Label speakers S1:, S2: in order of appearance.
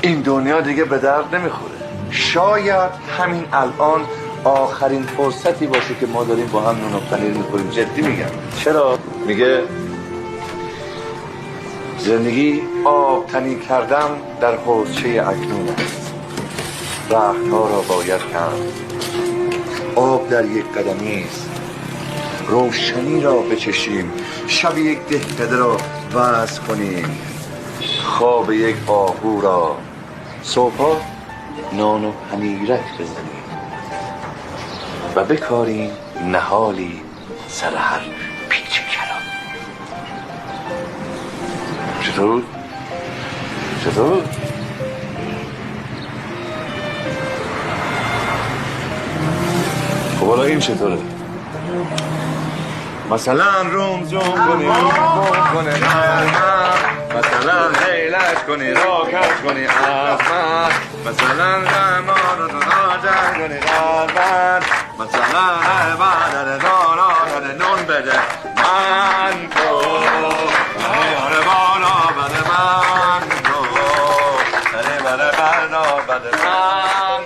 S1: این دنیا دیگه به درد نمیخوره. شاید همین الان آخرین فرصتی باشه که ما داریم با هم نون و پنیر میخوریم. جدی میگم. چرا؟ میگه زندگی آب تنی کردن در حوضچه اکنون است. رختها را باید کند. آب در یک قدمی است. روشنی را بچشیم. شب یک دهکده را وصل کنیم. خواب یک آهو را صبحا نان و پنیرک بزنیم و بکاریم نهالی سر هر پیچ کلام. چطور؟ خب حالا این چطوره؟ مثلا روم زوم کنی مثلا لیلش کنی راکش کنی از من مثلا زمان رو ناجر کنی از من مثلا بدن دانا نون بده من تو هر بالا بده من تو هر بالا بده من